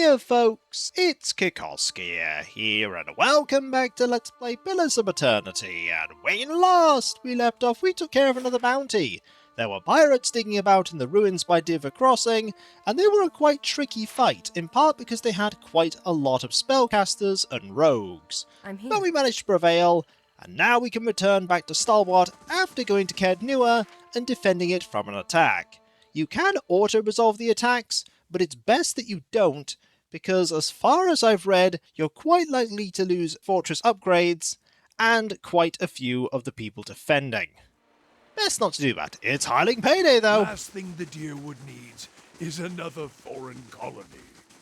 Hiya folks, it's Kikoskia here and welcome back to Let's Play Pillars of Eternity. And when last we left off, we took care of another bounty. There were pirates digging about in the ruins by Diver Crossing, and they were a quite tricky fight, in part because they had quite a lot of spellcasters and rogues. But we managed to prevail, and now we can return back to Stalwart after going to Caird Newer and defending it from an attack. You can auto-resolve the attacks, but it's best that you don't, because as far as I've read, you're quite likely to lose fortress upgrades, and quite a few of the people defending. Best not to do that. It's Hireling Payday, though. Last thing the Drywood needs is another foreign colony.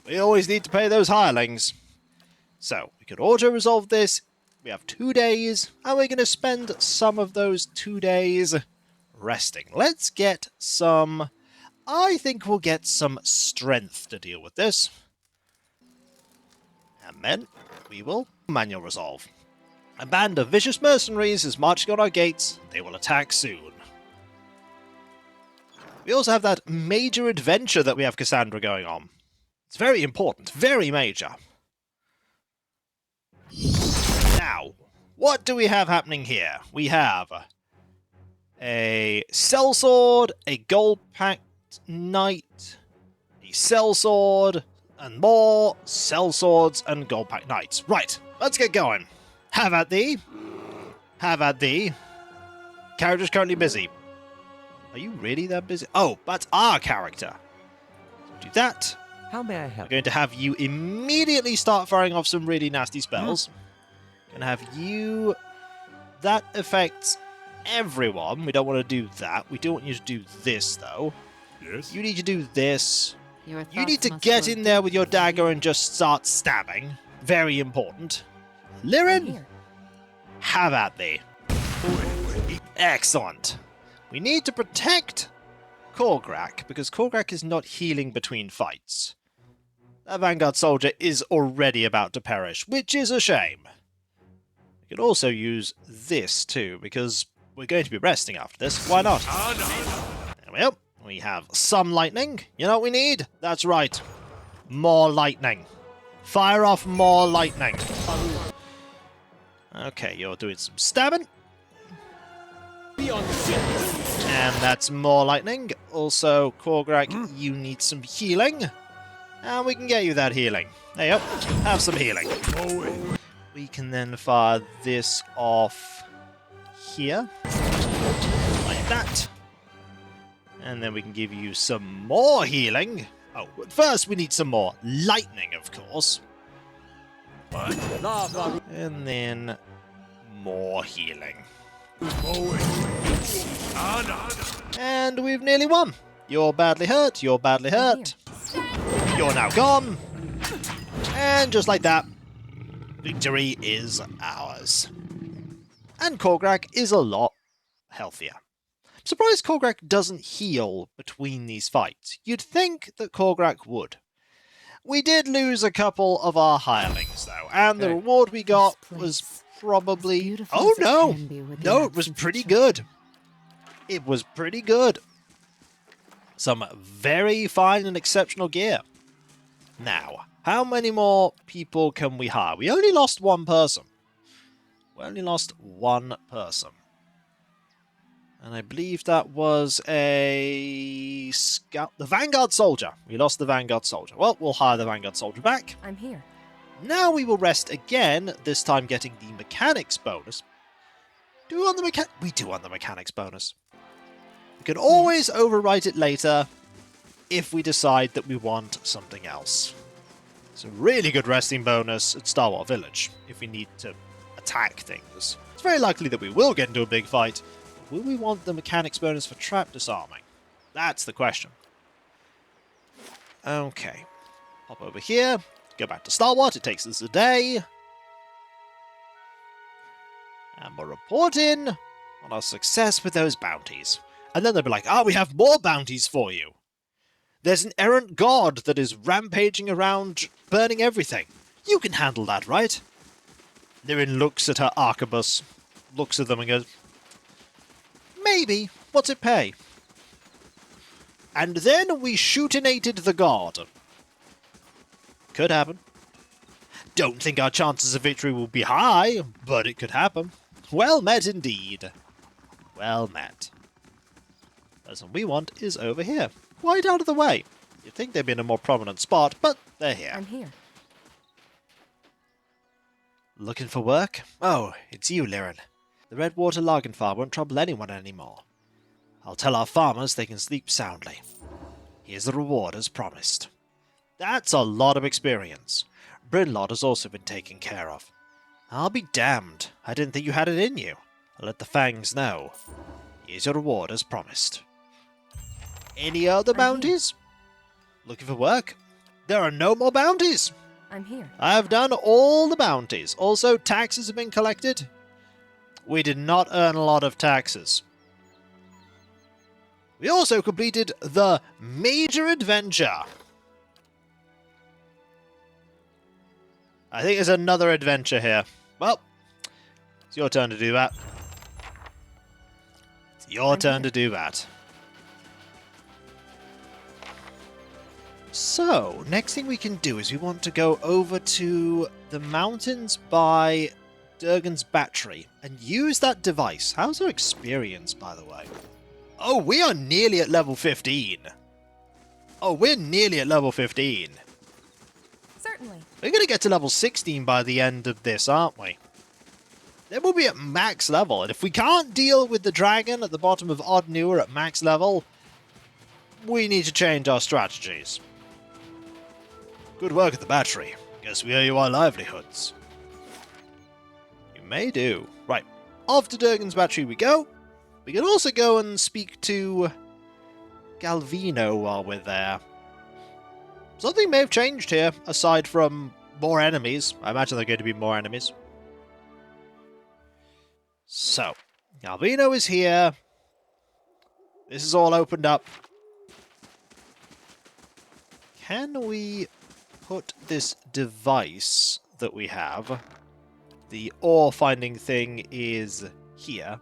We always need to pay those hirelings. So, we could auto-resolve this. We have 2 days, and we're going to spend some of those 2 days resting. Let's get some... I think we'll get some strength to deal with this. And then we will manual resolve. A band of vicious mercenaries is marching on our gates. They will attack soon. We also have that major adventure that we have Cassandra going on. It's very important, very major. Now, what do we have happening here? We have a sellsword, a gold-packed knight, a sellsword, and more sellswords and gold-packed knights. Right, let's get going. Have at thee. Have at thee. Character's currently busy. Are you really that busy? Oh, that's our character. Do that. How may I help? We're going to have you immediately start firing off some really nasty spells. Going to have you... That affects everyone. We don't want to do that. We do want you to do this, though. Yes? You need to do this. You need to get in there with your dagger and just start stabbing. Very important. Lirin, have at thee. Excellent. We need to protect Korgrak, because Korgrak is not healing between fights. That Vanguard soldier is already about to perish, which is a shame. We could also use this too, because we're going to be resting after this. Why not? There we go. We have some lightning. You know what we need? That's right. More lightning. Fire off more lightning. Okay, you're doing some stabbing. And that's more lightning. Also, Korgrak, you need some healing. And we can get you that healing. There you go. Have some healing. We can then fire this off here. Like that. And then we can give you some more healing. Oh, but first we need some more lightning, of course. And then more healing. And we've nearly won. You're badly hurt, you're badly hurt. You're now gone. And just like that, victory is ours. And Korgrak is a lot healthier. I'm surprised Korgrak doesn't heal between these fights. You'd think that Korgrak would. We did lose a couple of our hirelings, though, and the reward we got was probably... Oh, no! No, it was pretty good. It was pretty good. Some very fine and exceptional gear. Now, how many more people can we hire? We only lost one person. We only lost one person. And I believe that was a scout, the Vanguard soldier. We lost the Vanguard soldier. Well, we'll hire the Vanguard soldier back. I'm here. Now we will rest again, this time getting the mechanics bonus. We do want the mechanics bonus. We can always overwrite it later if we decide that we want something else. It's a really good resting bonus at Stalwart Village if we need to attack things. It's very likely that we will get into a big fight. Will we want the mechanics bonus for trap disarming? That's the question. Okay. Hop over here. Go back to Stalwart. It takes us a day. And we'll report in on our success with those bounties. And then they'll be like, we have more bounties for you. There's an errant god that is rampaging around, burning everything. You can handle that, right? Lirin looks at her arquebus, looks at them and goes, maybe. What's it pay? And then we shootinated the god. could happen. Don't think our chances of victory will be high, but it could happen. Well met indeed. Well met. The person we want is over here. Right out of the way. You'd think they'd be in a more prominent spot, but they're here. I'm here. Looking for work? Oh, it's you, Liren. The Redwater logging farm won't trouble anyone anymore. I'll tell our farmers they can sleep soundly. Here's the reward as promised. That's a lot of experience. Brynlod has also been taken care of. I'll be damned. I didn't think you had it in you. I'll let the Fangs know. Here's your reward as promised. Any other bounties? Looking for work? There are no more bounties. I'm here. I've done all the bounties. Also, taxes have been collected. We did not earn a lot of taxes. We also completed the major adventure. I think there's another adventure here. Well, it's your turn to do that. It's your turn to do that. So, next thing we can do is we want to go over to the mountains by Durgan's battery and use that device. How's our experience, by the way? Oh, we are nearly at level 15. Oh, we're nearly at level 15. Certainly. We're going to get to level 16 by the end of this, aren't we? Then we'll be at max level, and if we can't deal with the dragon at the bottom of Odd Newer at max level, we need to change our strategies. Good work at the battery. Guess we owe you our livelihoods. You may do. Right, off to Durgan's battery we go. We can also go and speak to Galvino while we're there. Something may have changed here, aside from more enemies. I imagine there are going to be more enemies. So, Galvino is here. This is all opened up. Can we put this device that we have, the ore finding thing is here.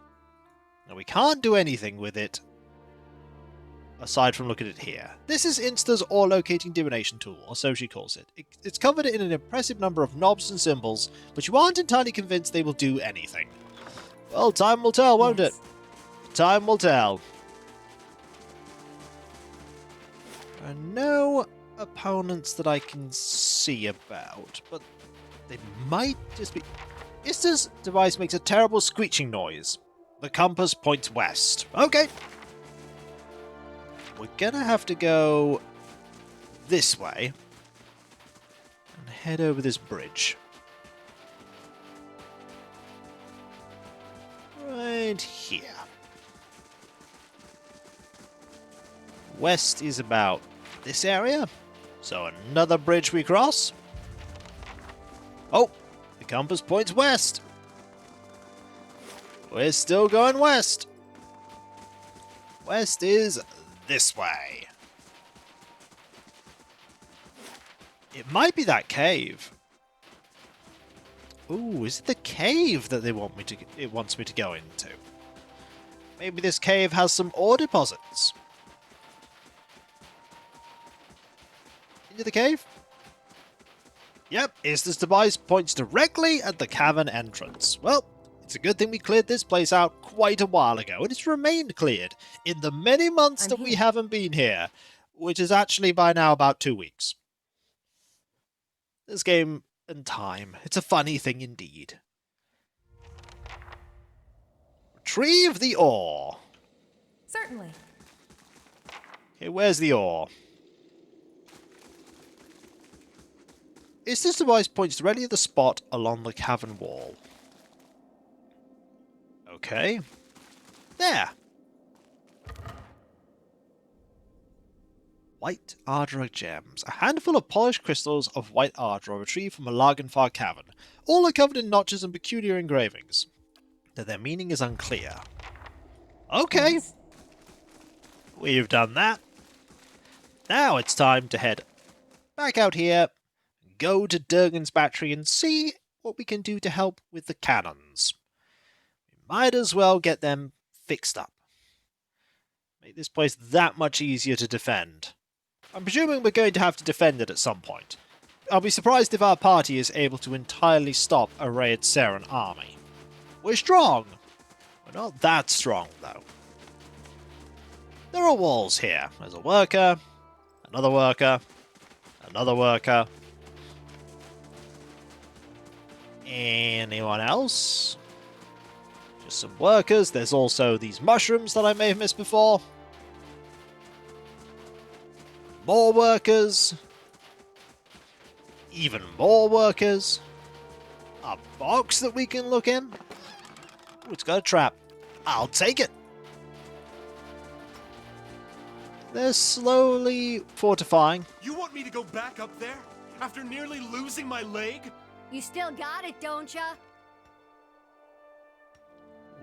Now we can't do anything with it aside from looking at it here. This is Insta's ore locating divination tool, or so she calls it. It's covered in an impressive number of knobs and symbols, but you aren't entirely convinced they will do anything. Well, time will tell, won't it? Time will tell. There are no opponents that I can see about, but they might just be... Ista's device makes a terrible screeching noise. The compass points west. Okay. We're gonna have to go this way and head over this bridge. Right here. West is about this area. So another bridge we cross. Oh, the compass points west. We're still going west. West is this way. It might be that cave. Ooh, is it the cave that it wants me to go into? Maybe this cave has some ore deposits. Into the cave? Yep, Ista's device points directly at the cavern entrance. Well, it's a good thing we cleared this place out quite a while ago, and it's remained cleared in the many months that we haven't been here, which is actually by now about 2 weeks. This game and time, it's a funny thing indeed. Retrieve the ore. Certainly. Okay, where's the ore? Ista's device points directly at the spot along the cavern wall. Okay. There. White Ardra gems. A handful of polished crystals of white Ardra retrieved from a Largenfar cavern. All are covered in notches and peculiar engravings. Though their meaning is unclear. Okay. Yes. We've done that. Now it's time to head back out here, go to Durgan's battery and see what we can do to help with the cannons. We might as well get them fixed up. Make this place that much easier to defend. I'm presuming we're going to have to defend it at some point. I'll be surprised if our party is able to entirely stop a Raedceran army. We're strong. We're not that strong, though. There are walls here. There's a worker, another worker, another worker. Anyone else? Just some workers. There's also these mushrooms that I may have missed before. More workers. Even more workers. A box that we can look in. Ooh, it's got a trap. I'll take it. They're slowly fortifying. You want me to go back up there? After nearly losing my leg? You still got it, don't ya?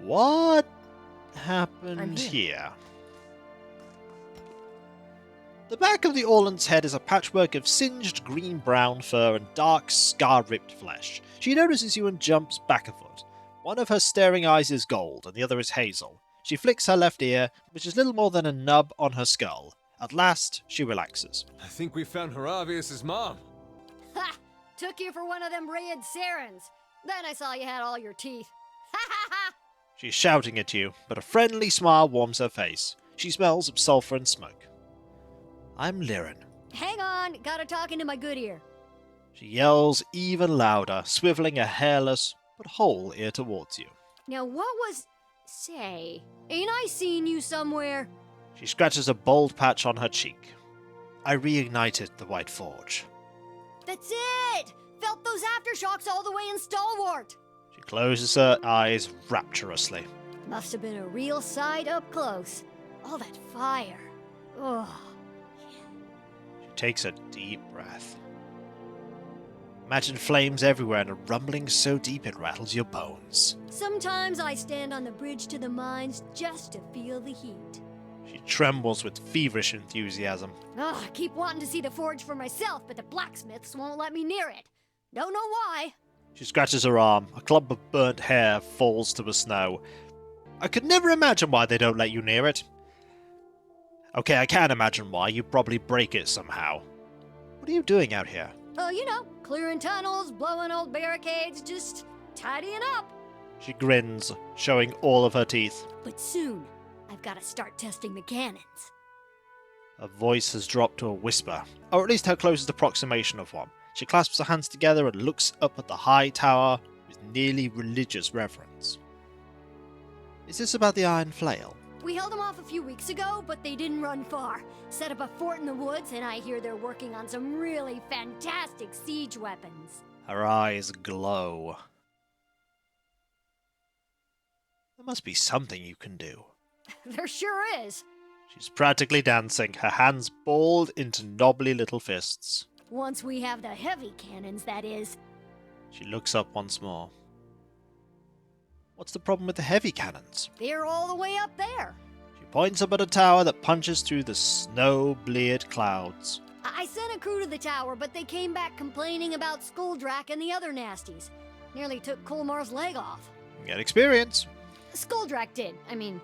What I'm happened here. here? The back of the Orland's head is a patchwork of singed green-brown fur and dark, scar-ripped flesh. She notices you and jumps back a foot. One of her staring eyes is gold, and the other is hazel. She flicks her left ear, which is little more than a nub on her skull. At last, she relaxes. I think we found Haravius' mom. Ha! Took you for one of them Raedcerans. Then I saw you had all your teeth. Ha ha ha! She's shouting at you, but a friendly smile warms her face. She smells of sulfur and smoke. I'm Liren. Hang on, gotta talk into my good ear. She yells even louder, swiveling a hairless but whole ear towards you. Now what was... Say, ain't I seen you somewhere? She scratches a bald patch on her cheek. I reignited the White Forge. That's it! Felt those aftershocks all the way in Stalwart. She closes her eyes rapturously. Must have been a real sight up close. All that fire. Ugh. She takes a deep breath. Imagine flames everywhere and a rumbling so deep it rattles your bones. Sometimes I stand on the bridge to the mines just to feel the heat. She trembles with feverish enthusiasm. Ugh, I keep wanting to see the forge for myself, but the blacksmiths won't let me near it. Don't know why. She scratches her arm. A clump of burnt hair falls to the snow. I could never imagine why they don't let you near it. Okay, I can imagine why. You probably break it somehow. What are you doing out here? You know, clearing tunnels, blowing old barricades, just tidying up. She grins, showing all of her teeth. But soon, I've got to start testing the cannons. Her voice has dropped to a whisper, or at least her closest approximation of one. She clasps her hands together and looks up at the high tower with nearly religious reverence. Is this about the Iron Flail? We held them off a few weeks ago, but they didn't run far. Set up a fort in the woods, and I hear they're working on some really fantastic siege weapons. Her eyes glow. There must be something you can do. There sure is. She's practically dancing, her hands balled into knobbly little fists. Once we have the heavy cannons, that is. She looks up once more. What's the problem with the heavy cannons? They're all the way up there. She points up at a tower that punches through the snow-bleared clouds. I sent a crew to the tower, but they came back complaining about Skuldrak and the other nasties. Nearly took Kulmar's leg off. Get experience. Skuldrak did. I mean,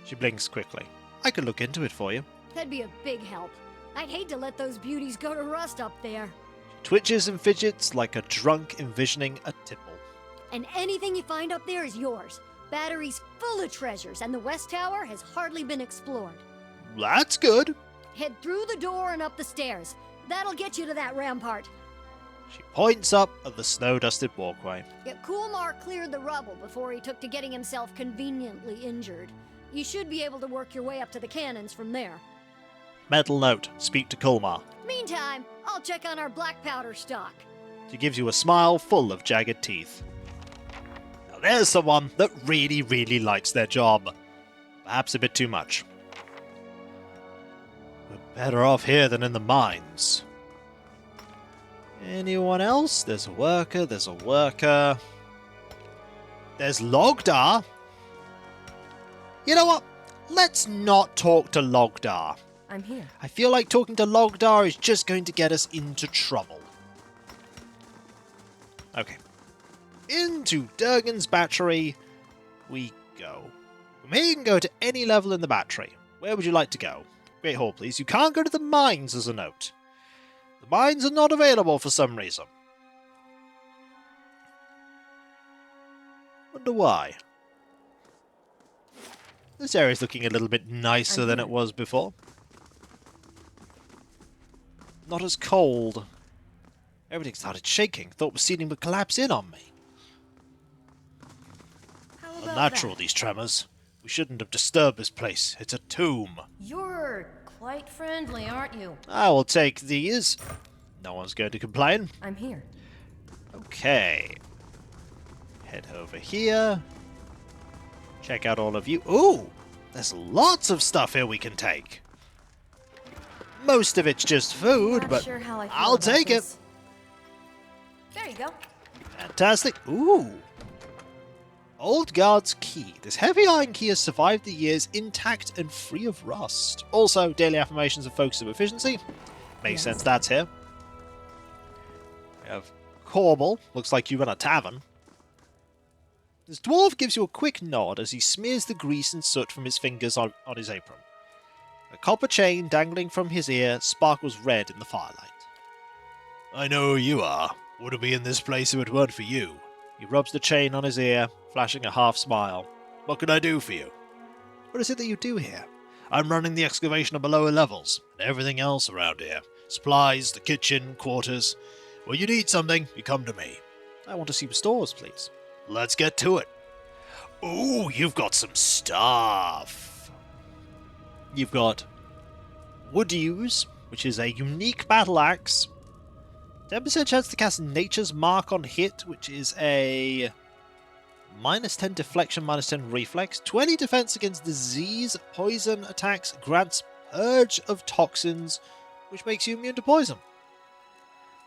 She blinks quickly. I could look into it for you. that'd be a big help. I'd hate to let those beauties go to rust up there. She twitches and fidgets like a drunk envisioning a tipple. And anything you find up there is yours. Battery's full of treasures, and the West Tower has hardly been explored. That's good. Head through the door and up the stairs. That'll get you to that rampart. She points up at the snow-dusted walkway. Yeah, Kulmar cleared the rubble before he took to getting himself conveniently injured. You should be able to work your way up to the cannons from there. Mental note, speak to Kulmar. Meantime, I'll check on our black powder stock. She gives you a smile full of jagged teeth. Now there's someone that really, really likes their job. Perhaps a bit too much. We're better off here than in the mines. Anyone else? There's a worker, there's a worker. There's Logdar. You know what? Let's not talk to Logdar. I'm here. I feel like talking to Logdar is just going to get us into trouble. Okay. Into Durgan's battery we go. From here you can go to any level in the battery. Where would you like to go? Great Hall, please. You can't go to the mines as a note. The The mines are not available for some reason. Wonder why. This area's looking a little bit nicer than it was before. Not as cold. Everything started shaking. Thought the ceiling would collapse in on me. How about Unnatural, that? these tremors. We shouldn't have disturbed this place. It's a tomb. You're quite friendly, aren't you? I will take these. No one's going to complain. I'm here. Okay. Head over here. Check out all of you. Ooh! There's lots of stuff here we can take. Most of it's just food, Not but sure how I feel I'll about take it. this. There you go. Fantastic. Ooh! Old Guard's Key. This heavy iron key has survived the years intact and free of rust. Also, daily affirmations of focus of efficiency. Makes sense that's here. We have Corbel. Looks like you run a tavern. This dwarf gives you a quick nod as he smears the grease and soot from his fingers on his apron. A copper chain dangling from his ear sparkles red in the firelight. I know who you are. Wouldn't be in this place if it weren't for you. He rubs the chain on his ear, flashing a half smile. What can I do for you? What is it that you do here? I'm running the excavation of the lower levels, and everything else around here. Supplies, the kitchen, quarters. When you need something, you come to me. I want to see the stores, please. Let's get to it. Ooh, you've got some stuff. You've got Wood Use, which is a unique battle axe. 10% chance to cast Nature's Mark on hit, which is a -10 deflection, -10 reflex. 20 defense against disease, poison attacks, grants Purge of Toxins, which makes you immune to poison.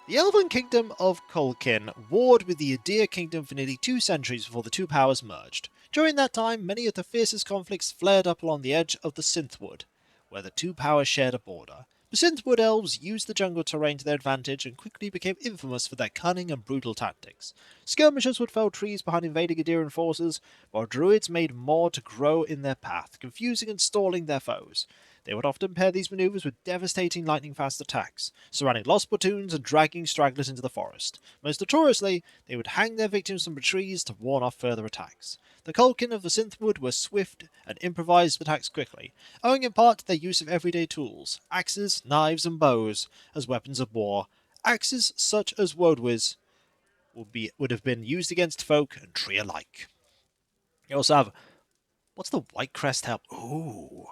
The Elven Kingdom of Kulkin warred with the Adir Kingdom for nearly 2 centuries before the two powers merged. During that time, many of the fiercest conflicts flared up along the edge of the Synthwood, where the two powers shared a border. The Synthwood elves used the jungle terrain to their advantage and quickly became infamous for their cunning and brutal tactics. Skirmishers would fell trees behind invading Adirian forces, while druids made more to grow in their path, confusing and stalling their foes. They would often pair these maneuvers with devastating lightning-fast attacks, surrounding lost platoons and dragging stragglers into the forest. Most notoriously, they would hang their victims from the trees to warn off further attacks. The Kulkin of the Synthwood were swift and improvised attacks quickly, owing in part to their use of everyday tools, axes, knives, and bows, as weapons of war. Axes such as Wodwiz would have been used against folk and tree alike. You also have... What's the White Crest help? Ooh...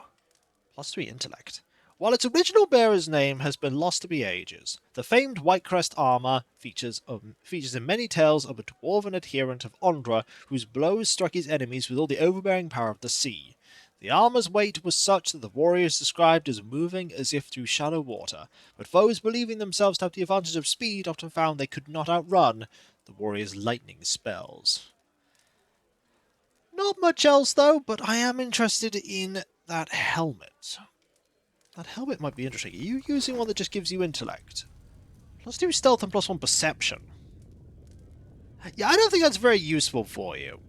+3 intellect. While its original bearer's name has been lost to the ages, the famed Whitecrest armor features in many tales of a dwarven adherent of Ondra whose blows struck his enemies with all the overbearing power of the sea. The armor's weight was such that the warriors described as moving as if through shallow water, but foes believing themselves to have the advantage of speed often found they could not outrun the warriors' lightning spells. Not much else though, but I am interested in that helmet. That helmet might be interesting. Are you using one that just gives you intellect? +2 stealth and +1 perception. Yeah, I don't think that's very useful for you.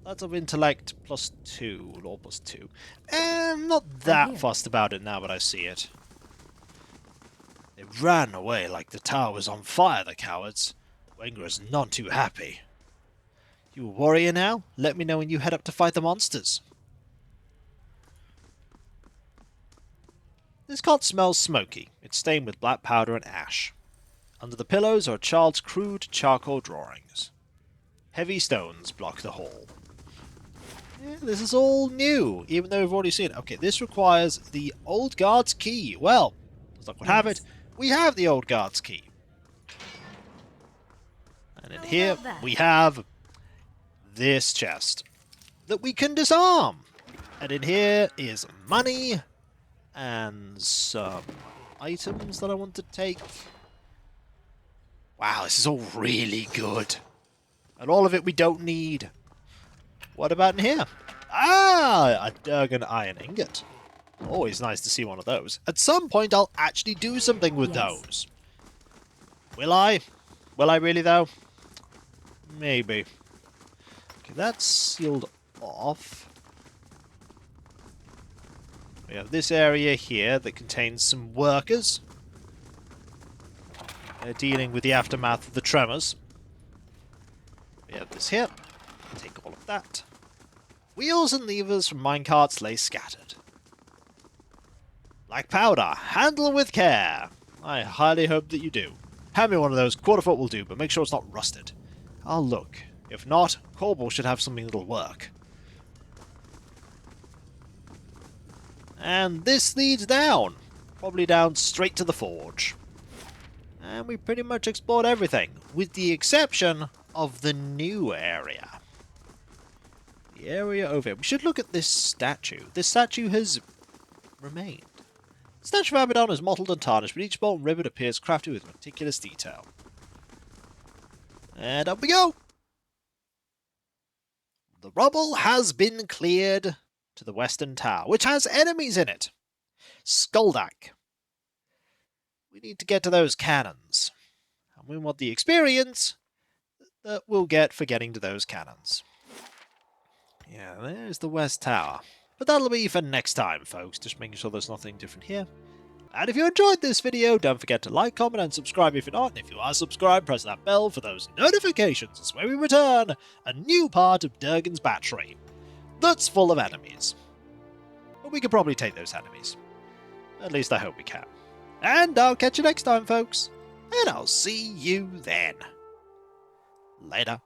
That's of intellect +2, law +2. I'm not that fussed about it now that I see it. They ran away like the tower was on fire, the cowards. Wengra's not too happy. You a warrior now? Let me know when you head up to fight the monsters. This cot smells smoky. It's stained with black powder and ash. Under the pillows are a child's crude charcoal drawings. Heavy stones block the hall. Yeah, this is all new, even though we've already seen it. Okay, this requires the Old Guard's Key. Well, as luck would have it, we have the Old Guard's Key. And in here, we have this chest that we can disarm. And in here is money and some items that I want to take. Wow, this is all really good. And all of it we don't need. What about in here? Ah, a Durgan iron ingot. Always nice to see one of those. At some point, I'll actually do something with those. Will I? Will I really, though? Maybe. Okay, that's sealed off. We have this area here that contains some workers. dealing with the aftermath of the tremors. We have this here. Take all of that. Wheels and levers from minecarts lay scattered. Black powder. Handle with care. I highly hope that you do. Hand me one of those. Quarter foot will do, but make sure it's not rusted. I'll look. If not, Corporal should have something that'll work. And this leads down. Probably down straight to the forge. And we pretty much explored everything, with the exception of the new area. The area over here. We should look at this statue. This statue has remained. The statue of Abaddon is mottled and tarnished, but each bolt and rivet appears crafted with meticulous detail. And up we go! The rubble has been cleared to the western tower, which has enemies in it. Skuldak. We need to get to those cannons. And we want the experience that we'll get for getting to those cannons. Yeah, there's the west tower. But that'll be for next time, folks. Just making sure there's nothing different here. And if you enjoyed this video, don't forget to like, comment, and subscribe if you're not. And if you are subscribed, press that bell for those notifications as when we return a new part of Durgan's battery that's full of enemies. But we could probably take those enemies. At least I hope we can. And I'll catch you next time, folks. And I'll see you then. Later.